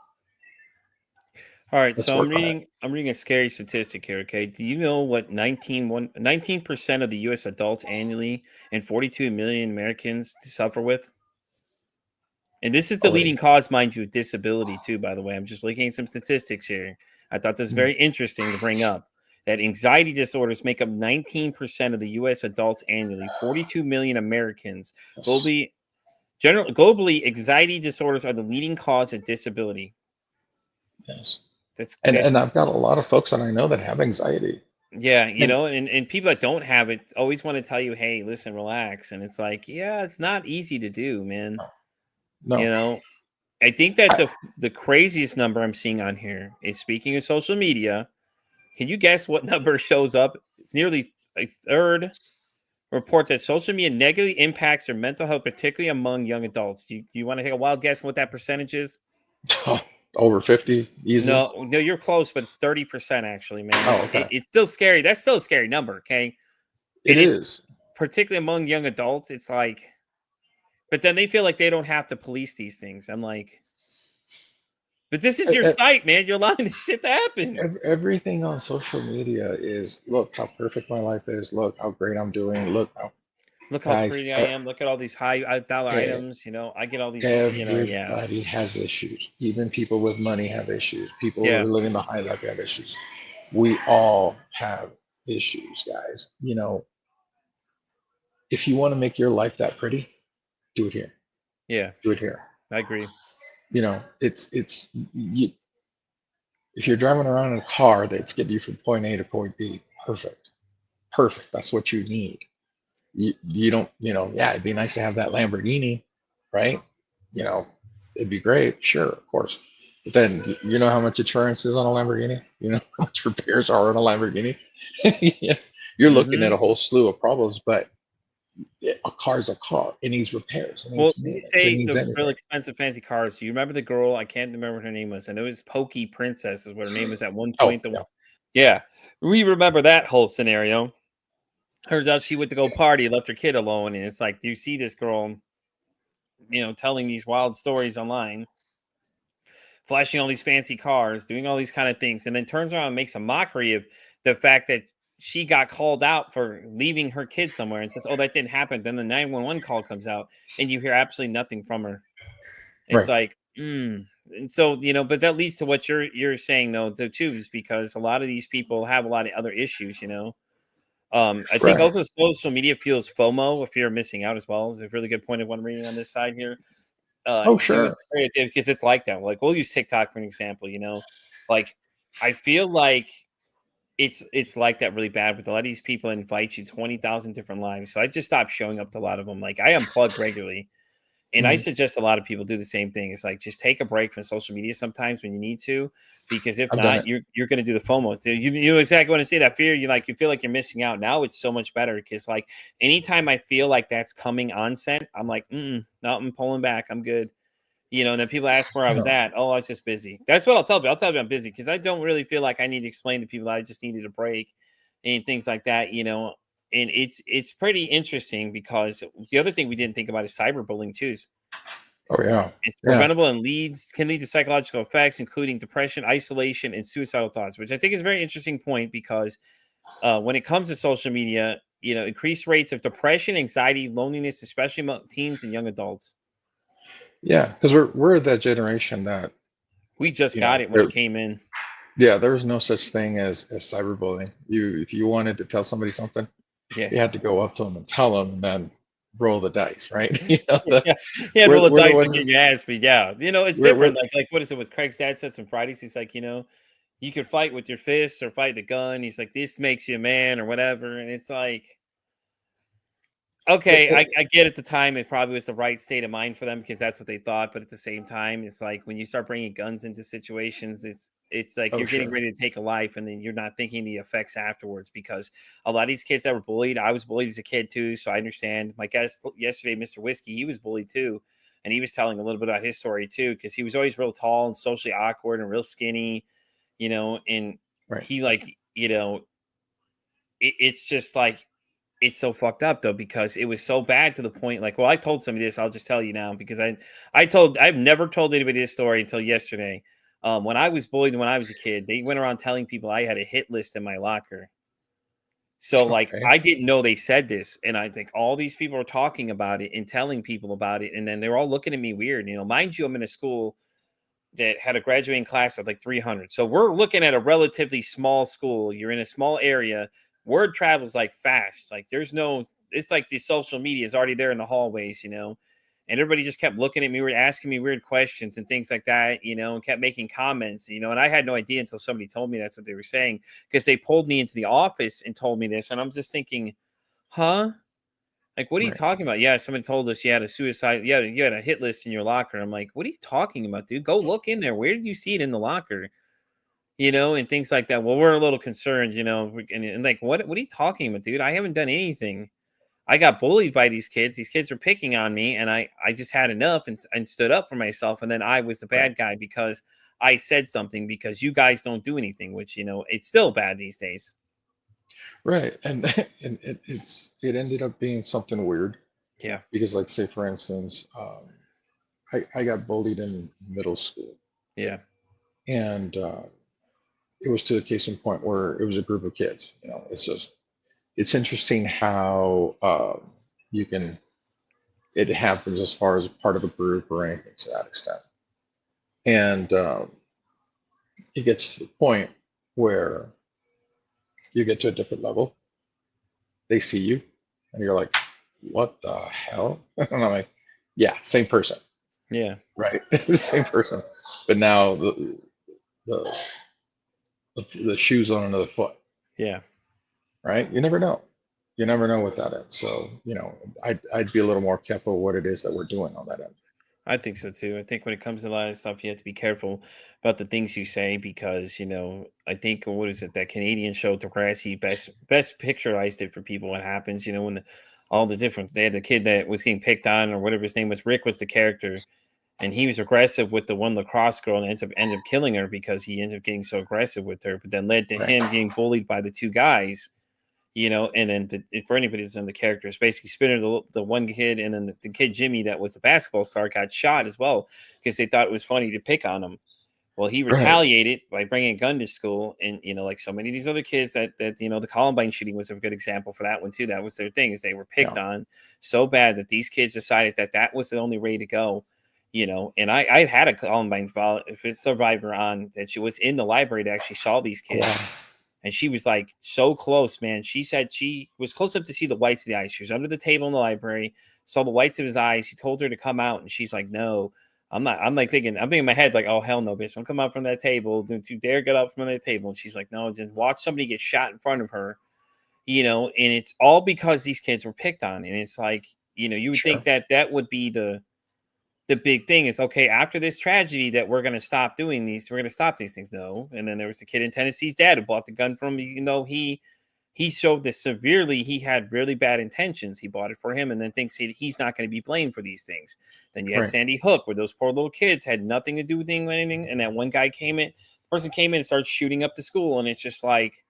All right, Let's so I'm work on it. reading a scary statistic here, okay? Do you know what 19% of the US adults annually and 42 million Americans suffer with? And this is the Oh, they, leading cause, mind you, of disability too, by the way. I'm just looking at some statistics here. I thought this was mm, very interesting to bring up. That anxiety disorders make up 19% of the US adults annually, 42 million Americans. yes, Globally, anxiety disorders are the leading cause of disability. yes. And That's I've got a lot of folks that I know that have anxiety. Yeah, And and people that don't have it always want to tell you, "Hey, listen, relax." And it's like, yeah, it's not easy to do, man. You no, know, I think that I, the craziest number I'm seeing on here is, speaking of social media. Can you guess what number shows up? It's nearly a third report that social media negatively impacts their mental health, particularly among young adults. You want to take a wild guess on what that percentage is? over 50, easy. No, you're close, but it's 30% actually, man. Oh, okay. It's still scary. That's still a scary number, okay? It And it's is. particularly among young adults. It's like, but then they feel like they don't have to police these things. I'm like, but this is E- your e- site, man. You're allowing this shit to happen. Everything on social media is, look how perfect my life is. Look how great I'm doing. Look how, Look how guys, pretty I am. Look at all these high dollar e- items. I get all these, yeah. everybody has issues. Even people with money have issues. People who are Yeah. living the high life have issues. We all have issues, guys. If you want to make your life that pretty, do it here. Yeah. Do it here. I agree. It's you, if you're driving around in a car that's getting you from point A to point B, perfect. Perfect. That's what you need. You don't, yeah, it'd be nice to have that Lamborghini, right? You know, it'd be great, sure, of course. But then you know how much insurance is on a Lamborghini? You know how much repairs are on a Lamborghini? Yeah, you're looking at Hmm. a whole slew of problems, but a car's a car. It needs repairs. It Well, needs they maintenance. It say needs the real anything. expensive fancy cars. Do you remember the girl? I can't remember what her name was. I know it was Pokey Princess is what her name was at one Oh, point. yeah. Yeah, we remember that whole scenario. Turns out she went to go party, left her kid alone, and it's like, do you see this girl, telling these wild stories online, flashing all these fancy cars, doing all these kind of things, and then turns around and makes a mockery of the fact that she got called out for leaving her kid somewhere and says, "Oh, that didn't happen." Then the 911 call comes out, and you hear absolutely nothing from her. It's Right. like, and so, but that leads to what you're saying though, too, is because a lot of these people have a lot of other issues. I think Right. also social media fuels FOMO, if you're missing out as well, is a really good point of what I'm reading on this side here. Oh, Too, is sure. very addictive because it's like that. Like, we'll use TikTok for an example. Like, I feel like it's like that really bad with a lot of these people invite you 20,000 different lives. So I just stopped showing up to a lot of them. Like, I unplug regularly. And I Mhm. suggest a lot of people do the same thing. It's like, just take a break from social media sometimes when you need to, because if I've done not, it. you're going to do the FOMO. So you know exactly what I say. That fear, you feel like you're missing out. Now it's so much better because, like, anytime I feel like that's coming on set, I'm like, no, I'm pulling back. I'm good. And then people ask where I was No, at. Oh, I was just busy. That's what I'll tell you. I'll tell you I'm busy because I don't really feel like I need to explain to people that I just needed a break and things like that. And it's pretty interesting because the other thing we didn't think about is cyberbullying too. oh, yeah. It's Yeah. preventable and can lead to psychological effects, including depression, isolation, and suicidal thoughts, which I think is a very interesting point because when it comes to social media, increased rates of depression, anxiety, loneliness, especially among teens and young adults. Yeah. Because we're that generation that, We just you got know, it when it we're, came in. Yeah, there was no such thing as cyberbullying. If you wanted to tell somebody something, Yeah. you had to go up to them and tell them, and then roll the dice, right? Yeah, yeah, roll the We're the dice and ones. get your ass beat. Yeah, it's We're different. Like what is it? What Craig's dad said some Fridays. He's like, you could fight with your fists or fight the gun. He's like, this makes you a man or whatever. And it's like, it, okay, I it, get at the time it probably was the right state of mind for them because that's what they thought. But at the same time, it's like when you start bringing guns into situations, it's like oh, you're getting sure. ready to take a life, and then you're not thinking the effects afterwards. Because a lot of these kids that were bullied, I was bullied as a kid too, so I understand. My guest yesterday, Mr. Whiskey, he was bullied too, and he was telling a little bit about his story too because he was always real tall and socially awkward and real skinny, and Right. he like it's just like it's so fucked up though because it was so bad to the point like well I told somebody this I'll just tell you now because I've never told anybody this story until yesterday. When I was bullied when I was a kid, they went around telling people I had a hit list in my locker. So like Okay. I didn't know they said this, and I think all these people are talking about it and telling people about it, and then they're all looking at me weird. Mind you, I'm in a school that had a graduating class of like 300. So we're looking at a relatively small school. You're in a small area. Word travels like fast. Like there's no, it's like the social media is already there in the hallways. And everybody just kept looking at me, were asking me weird questions and things like that, and kept making comments, and I had no idea until somebody told me that's what they were saying because they pulled me into the office and told me this. And I'm just thinking, huh? Like, what are you Right. talking about? Yeah, somebody told us you had a suicide. Yeah, you had a hit list in your locker. I'm like, what are you talking about, dude? Go look in there. Where did you see it in the locker? And things like that. Well, we're a little concerned, and like, what are you talking about, dude? I haven't done anything. I got bullied by these kids. These kids are picking on me, and I just had enough and stood up for myself. And then I was the Right. bad guy because I said something because you guys don't do anything, which it's still bad these days. Right. And and it ended up being something weird Yeah, because, like, say for instance, I got bullied in middle school, yeah, and it was to a case in point where it was a group of kids. It's interesting how you can it happens as far as part of a group or anything to that extent. And it gets to the point where you get to a different level. They see you, and you're like, "What the hell?" And I'm like, "Yeah, same person, yeah, right? Same person, but now the the shoes on another foot, yeah. right? You never know. You never know what that is. So I'd be a little more careful what it is that we're doing on that end. I think so too. I think when it comes to a lot of stuff, you have to be careful about the things you say because I think what is it that Canadian show Degrassi best picturized it for people what happens. When all the different they had the kid that was getting picked on or whatever his name was. Rick was the character, and he was aggressive with the one lacrosse girl and ends up killing her because he ends up getting so aggressive with her. But then led to Right. him getting bullied by the two guys, and then for anybody that's in the characters, basically Spinner, the one kid, and then the kid Jimmy that was the basketball star got shot as well because they thought it was funny to pick on him. Well, he Right. retaliated by bringing a gun to school, and like so many of these other kids that the Columbine shooting was a good example for that one too. That was their thing is they were picked Yeah. on so bad that these kids decided that was the only way to go. And I had a Columbine survivor on that she was in the library that actually saw these Oh, wow. kids, and she was like so close, man. She said she was close enough to see the whites of the eyes. She was under the table in the library, saw the whites of his eyes. He told her to come out, and she's like, "No, I'm not." I'm thinking in my head, like, "Oh hell no, bitch! Don't come out from that table. Don't you dare get up from that table." And she's like, "No, just watch somebody get shot in front of her." And it's all because these kids were picked on, and it's like, you would think Sure. that would be the big thing is okay after this tragedy that we're going to stop doing these we're going to stop these things. No. And then there was the kid in Tennessee's dad who bought the gun from him, he showed this severely he had really bad intentions. He bought it for him and then thinks he's not going to be blamed for these things. Then you had Right. Sandy Hook where those poor little kids had nothing to do with anything, and that one guy person came in and started shooting up the school, and it's just like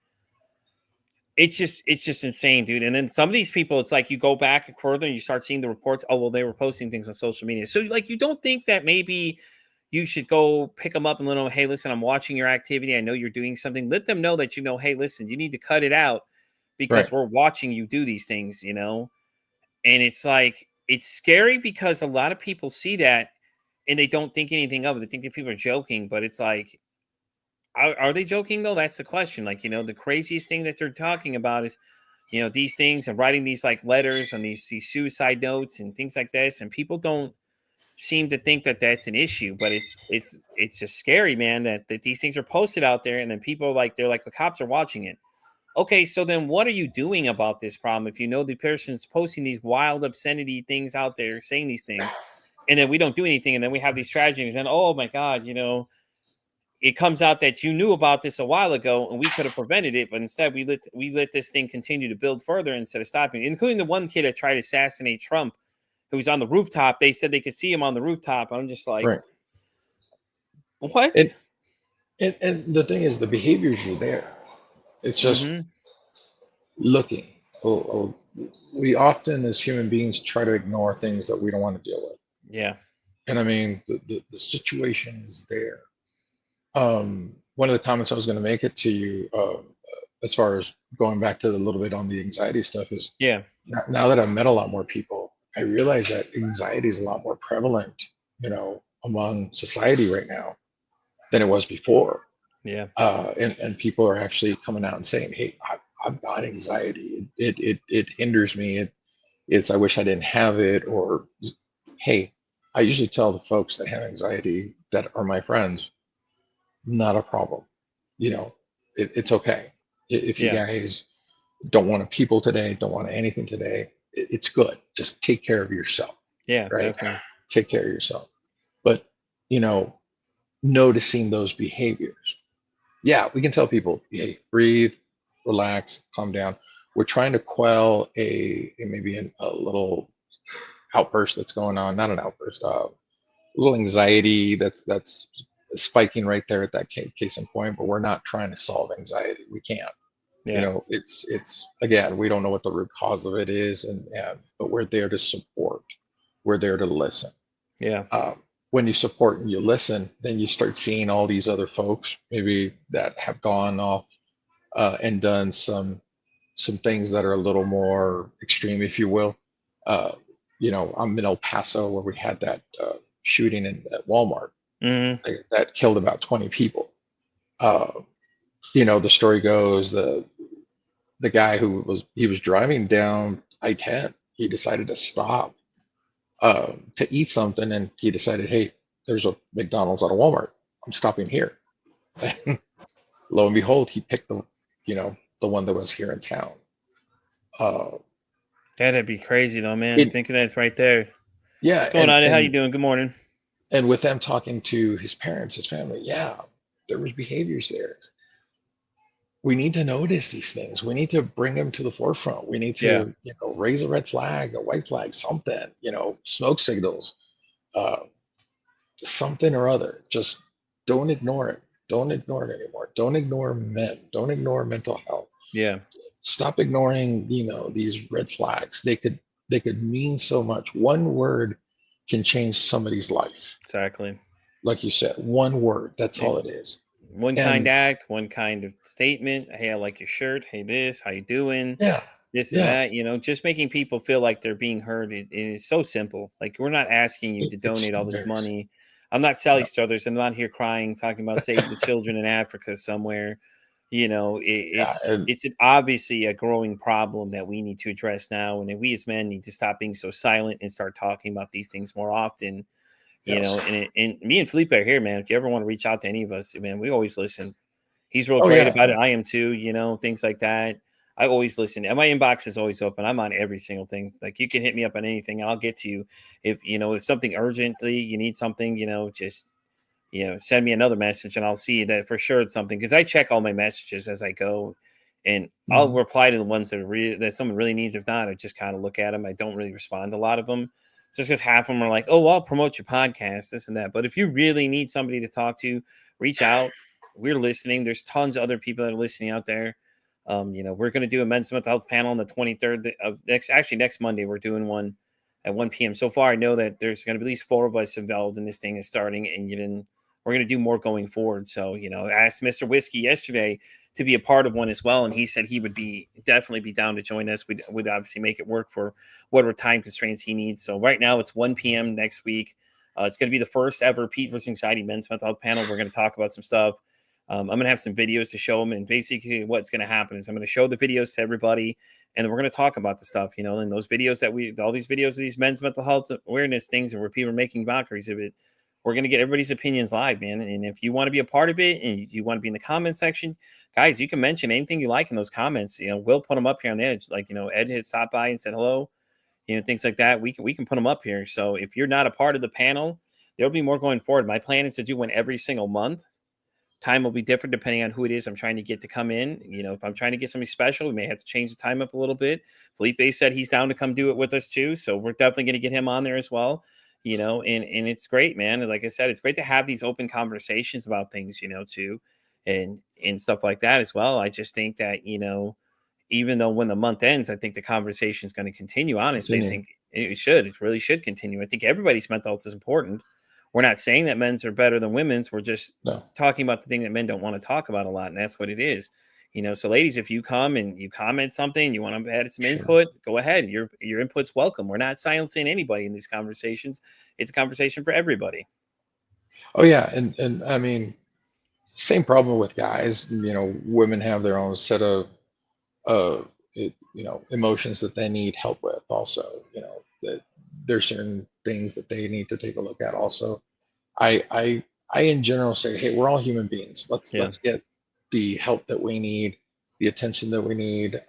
it's just insane, dude. And then some of these people, it's like you go back further and you start seeing the reports. Oh, well, they were posting things on social media. So like you don't think that maybe you should go pick them up and let them know, hey, listen, I'm watching your activity. I know you're doing something. Let them know that hey, listen, you need to cut it out because Right. we're watching you do these things. And it's like it's scary because a lot of people see that and they don't think anything of it. They think that people are joking, but it's like are they joking though? That's the question. Like, the craziest thing that they're talking about is, these things and writing these like letters and these suicide notes and things like this. And people don't seem to think that that's an issue, but it's just scary, man, that these things are posted out there. And then people they're like, the cops are watching it. Okay, so then what are you doing about this problem if you know the person's posting these wild obscenity things out there, saying these things, and then we don't do anything, and then we have these tragedies, and oh my God, it comes out that you knew about this a while ago and we could have prevented it, but instead we let this thing continue to build further instead of stopping, including the one kid that tried to assassinate Trump, who was on the rooftop. They said they could see him on the rooftop. I'm just like, Right. what? And and the thing is, the behaviors are there. It's just Mm-hmm. looking. Oh, we often, as human beings, try to ignore things that we don't want to deal with. Yeah. And I mean, the situation is there. One of the comments I was going to make it to you, as far as going back to the little bit on the anxiety stuff, is Yeah. now that I've met a lot more people, I realize that anxiety is a lot more prevalent, among society right now than it was before. Yeah. And people are actually coming out and saying, "Hey, I've got anxiety. It hinders me. It's I wish I didn't have it." Or, "Hey," I usually tell the folks that have anxiety that are my friends, not a problem. You know, it's okay. If you Yeah. guys don't want to people today, don't want anything today, it's good. Just take care of yourself, Yeah. right? Definitely. Take care of yourself. But, you know, noticing those behaviors. Yeah, we can tell people, hey, breathe, relax, calm down. We're trying to quell maybe a little outburst that's going on, not an outburst, a little anxiety that's spiking right there at that case in point, but we're not trying to solve anxiety. We can't. Yeah. It's again, we don't know what the root cause of it is, and but we're there to support. We're there to listen. Yeah. When you support and you listen, then you start seeing all these other folks maybe that have gone off and done some things that are a little more extreme, if you will. Uh, I'm in El Paso where we had that shooting at Walmart Mm-hmm. that killed about 20 people. Uh, the story goes the guy he was driving down I-10. He decided to stop to eat something, and he decided, hey, there's a McDonald's at a Walmart. I'm stopping here. Lo and behold, he picked the one that was here in town. Uh, That'd be crazy though, man. it Thinking that's right there. yeah, What's going on? How you and doing? Good morning. and with them talking to his parents, his family, yeah, there was behaviors there. We need to notice these things. We need to bring them to the forefront. We need Yeah. to, raise a red flag, a white flag, something, smoke signals, uh, something or other. Just don't ignore it. Don't ignore it anymore. Don't ignore men. Don't ignore mental health. Yeah. Stop ignoring, these red flags. They could mean so much. One word can change somebody's life. Exactly. Like you said, one word. That's Yeah. all it is. One kind And act, one kind of statement. Hey, I like your shirt. Hey, this, how you doing? yeah, This and yeah, that, just making people feel like they're being heard. It is so simple. Like, we're not asking you to it's donate all this very simple. money. I'm not Sally Yeah. Struthers. I'm not here crying, talking about save the children in Africa somewhere. Yeah, and It's obviously a growing problem that we need to address now. And then we as men need to stop being so silent and start talking about these things more often. yes. And me and Felipe are here, man. If you ever want to reach out to any of us, man, we always listen. He's real Oh great yeah, about it. I am too, things like that. I always listen. And my inbox is always open. I'm on every single thing. Like, you can hit me up on anything. I'll get to you. If something urgently you need something, just send me another message and I'll see that for sure it's something, because I check all my messages as I go, and I'll mhm, reply to the ones that someone really needs. If not, I just kind of look at them. I don't really respond to a lot of them, just because half of them are like, oh, well, I'll promote your podcast, this and that. But if you really need somebody to talk to, reach out. We're listening. There's tons of other people that are listening out there. We're going to do a men's mental health panel on the 23rd of next Monday. We're doing one at 1 p.m. So far, I know that there's going to be at least 4 of us involved in this thing is starting, and we're going to do more going forward. So, I asked Mr. Whiskey yesterday to be a part of one as well, and he said he would definitely be down to join us. We'd obviously make it work for whatever time constraints he needs. So right now it's 1 p.m. next week. It's going to be the first ever Pete versus Anxiety men's mental health panel. We're going to talk about some stuff. I'm going to have some videos to show them. And basically, what's going to happen is I'm going to show the videos to everybody, and then we're going to talk about the stuff, and those videos all these videos of these men's mental health awareness things, and where people are making mockeries of it. We're going to get everybody's opinions live, man. And if you want to be a part of it and you want to be in the comment section, guys, you can mention anything you like in those comments. We'll put them up here on the edge. Like, Ed had stopped by and said hello, things like that. We can put them up here. So if you're not a part of the panel, there'll be more going forward. My plan is to do one every single month. Time will be different depending on who it is I'm trying to get to come in. If I'm trying to get somebody special, we may have to change the time up a little bit. Felipe said he's down to come do it with us too. So we're definitely going to get him on there as well. And it's great, man. And like I said, it's great to have these open conversations about things, too, and stuff like that as well. I just think that, even though when the month ends, I think the conversation is going to continue. Honestly, I think it really should continue. I think everybody's mental health is important. We're not saying that men's are better than women's. We're just talking about the thing that men don't want to talk about a lot. And that's what it is. So ladies, if you come and you comment something, you want to add some input, go ahead. Your input's welcome. We're not silencing anybody in these conversations. It's a conversation for everybody. Oh yeah. And I mean, same problem with guys. Women have their own set of emotions that they need help with also. That there's certain things that they need to take a look at also. I in general say, hey, we're all human beings. Let's get the help that we need, the attention that we need,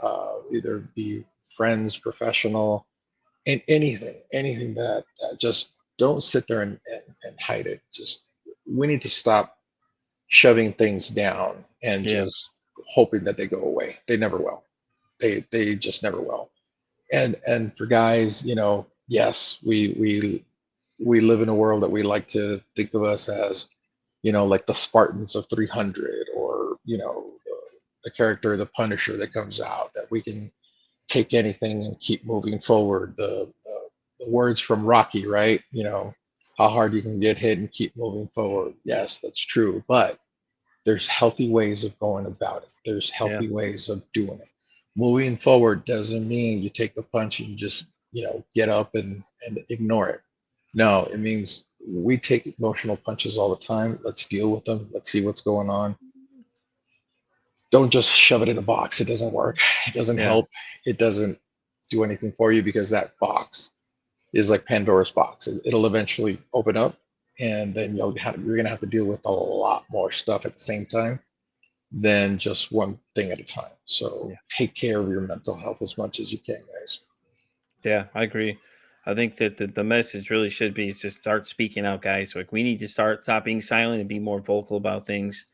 either be friends, professional, and anything that just don't sit there and hide it. Just we need to stop shoving things down and just hoping that they go away. They never will. They just never will. And for guys, yes, we live in a world that we like to think of us as, like the Spartans of 300, or the character, the Punisher that comes out, that we can take anything and keep moving forward. The words from Rocky, right? How hard you can get hit and keep moving forward. Yes, that's true. But there's healthy ways of going about it. There's healthy ways of doing it. Moving forward doesn't mean you take a punch and just, get up and ignore it. No, it means we take emotional punches all the time. Let's deal with them. Let's see what's going on. Don't just shove it in a box. It doesn't work. It doesn't help. It doesn't do anything for you, because that box is like Pandora's box. It'll eventually open up, and then you're going to have to deal with a lot more stuff at the same time than just one thing at a time. So take care of your mental health as much as you can, guys. Yeah, I agree. I think that the message really should be is just start speaking out, guys. Like, we need to stop being silent and be more vocal about things.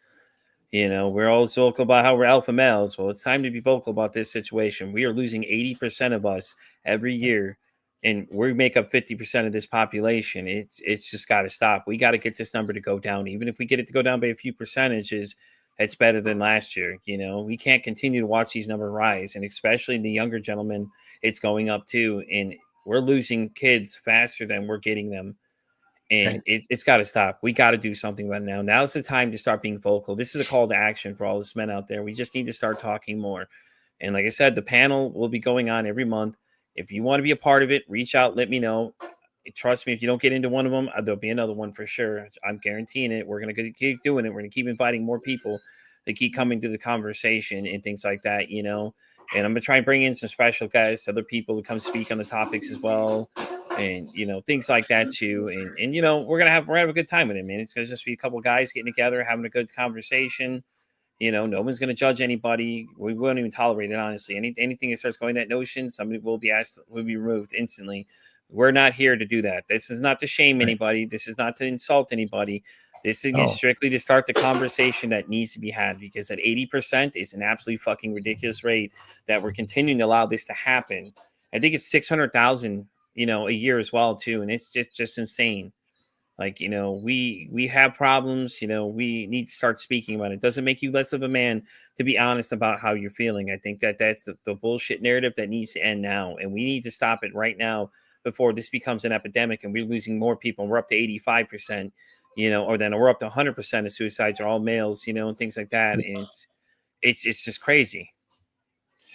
We're always vocal about how we're alpha males. Well, it's time to be vocal about this situation. We are losing 80% of us every year, and we make up 50% of this population. It's just got to stop. We got to get this number to go down. Even if we get it to go down by a few percentages, it's better than last year. We can't continue to watch these numbers rise, and especially the younger gentlemen, it's going up too. And we're losing kids faster than we're getting them. And it's got to stop. We got to do something about it now. Now's the time to start being vocal. This is a call to action for all this men out there. We just need to start talking more. And like I said, the panel will be going on every month. If you want to be a part of it, reach out, let me know. Trust me, if you don't get into one of them, there'll be another one for sure. I'm guaranteeing it. We're going to keep doing it. We're going to keep inviting more people to keep coming to the conversation and things like that, And I'm going to try and bring in some special guys, other people to come speak on the topics as well. And things like that too. And we're gonna have a good time with it, man. It's gonna just be a couple of guys getting together, having a good conversation. No one's gonna judge anybody. We won't even tolerate it, honestly. Anything that starts going that notion, somebody will be removed instantly. We're not here to do that. This is not to shame anybody. This is not to insult anybody. This is strictly to start the conversation that needs to be had, because at 80% is an absolutely fucking ridiculous rate that we're continuing to allow this to happen. I think it's 600,000 a year as well too, and it's just insane. Like, we have problems. We need to start speaking about it. It doesn't make you less of a man to be honest about how you're feeling. I think that's the bullshit narrative that needs to end now, and we need to stop it right now before this becomes an epidemic and we're losing more people. We're up to 85%, or then we're up to 100% of suicides are all males, and things like that. And it's just crazy.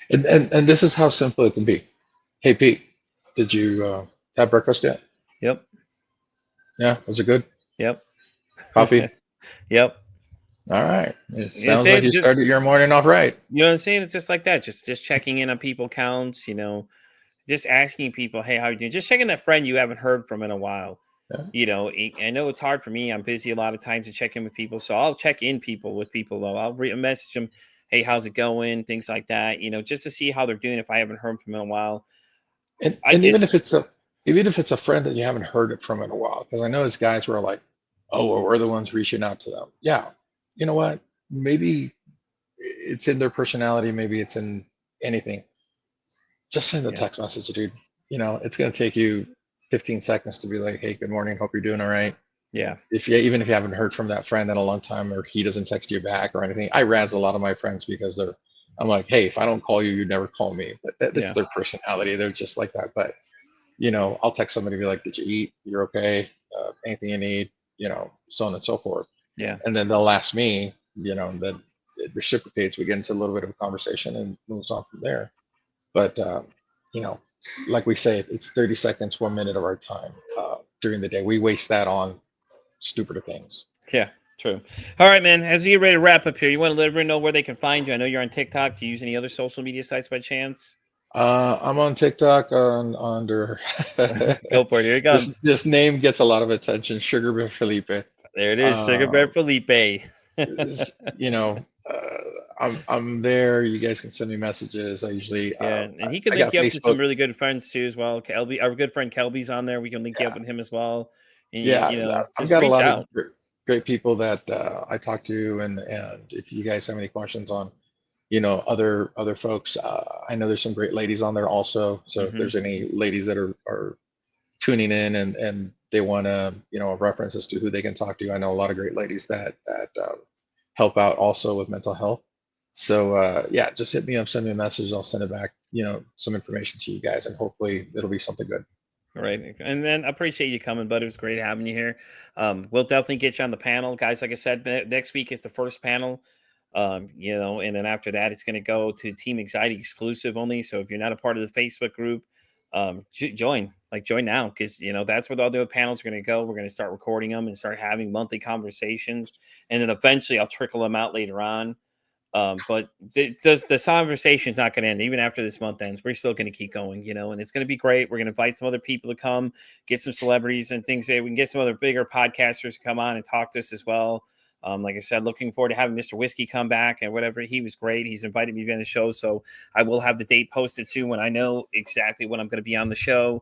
And this is how simple it can be. Hey, Pete, did you have breakfast yet? Yep. Yeah, was it good? Yep. Coffee? Yep. All right. It It's sounds like it. you Just started your morning off right. you know what I'm saying. It's just like that. Just checking in on people counts. Just asking people, hey, how you doing? Just checking that friend you haven't heard from in a while. Yeah. I know it's hard for me. I'm busy a lot of times to check in with people, so I'll check in with people though. I'll message them, hey, how's it going? Things like that. Just to see how they're doing if I haven't heard from them in a while. I And just even if it's a friend that you haven't heard it from in a while, because I know as guys we're like, oh, well, we're the ones reaching out to them. Yeah, you know what? Maybe it's in their personality. Maybe it's in anything. Just send a yeah text message, dude. It's gonna take you 15 seconds to be like, hey, good morning. Hope you're doing all right. yeah Even if you haven't heard from that friend in a long time or he doesn't text you back or anything, I razz a lot of my friends because I'm like, hey, if I don't call you, you never call me. But that's yeah their personality. They're just like that. But I'll text somebody and be like, did you eat? You're okay? Anything you need? So on and so forth. yeah And then they'll ask me, then it reciprocates. We get into a little bit of a conversation and moves on from there. But, you know, like we say, it's 30 seconds, 1 minute of our time during the day. We waste that on stupider things. yeah. True. All right, man. As we get ready to wrap up here, you want to let everyone know where they can find you? I know you're on TikTok. Do you use any other social media sites by chance? I'm on TikTok under Go for it. Here it comes. this name gets a lot of attention. Sugar Felipe. There it is. Sugar Bear Um, Felipe. is- you know, I'm there. You guys can send me messages. I usually Yeah, and he could I link got you up to some Facebook. really good friends too, as well. Kelby, our good friend Kelby's on there. We can link you up Yeah, with him as well. And yeah. I've just got a reach lot of out. great people that I talk to, and if you guys have any questions on other folks, I know there's some great ladies on there also. So if Hmm. there's any ladies that are tuning in and they want to a reference as to who they can talk to, I know a lot of great ladies that help out also with mental health. So yeah, just hit me up, send me a message, I'll send it back, some information to you guys, and hopefully it'll be something good. All right, and then I appreciate you coming, bud. It was great having you here. We'll definitely get you on the panel, guys. Like I said, next week is the first panel. And then after that, it's going to go to Team Anxiety exclusive only. So if you're not a part of the Facebook group, join now, because that's where the other panels are going to go. We're going to start recording them and start having monthly conversations, and then eventually I'll trickle them out later on. But the conversation's not going to end even after this month ends. We're still going to keep going, and it's going to be great. We're going to invite some other people to come, get some celebrities and things. That we can get some other bigger podcasters to come on and talk to us as well. Like I said, looking forward to having Mr. Whiskey come back and whatever. He was great. He's invited me to be on the show, so I will have the date posted soon when I know exactly when I'm going to be on the show,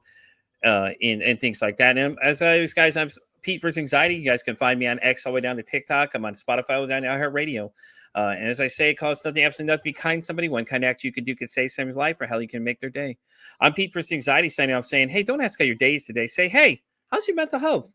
and things like that. And as always, guys, I'm Pete versus Anxiety. You guys can find me on X all the way down to TikTok. I'm on Spotify all the way down to iHeartRadio. And as I say, it costs nothing, absolutely nothing to be kind to somebody. One kind act you could do could save someone's life, or hell, you can make their day. I'm Pete versus Anxiety signing off saying, hey, don't ask how your day is today. Say, hey, how's your mental health?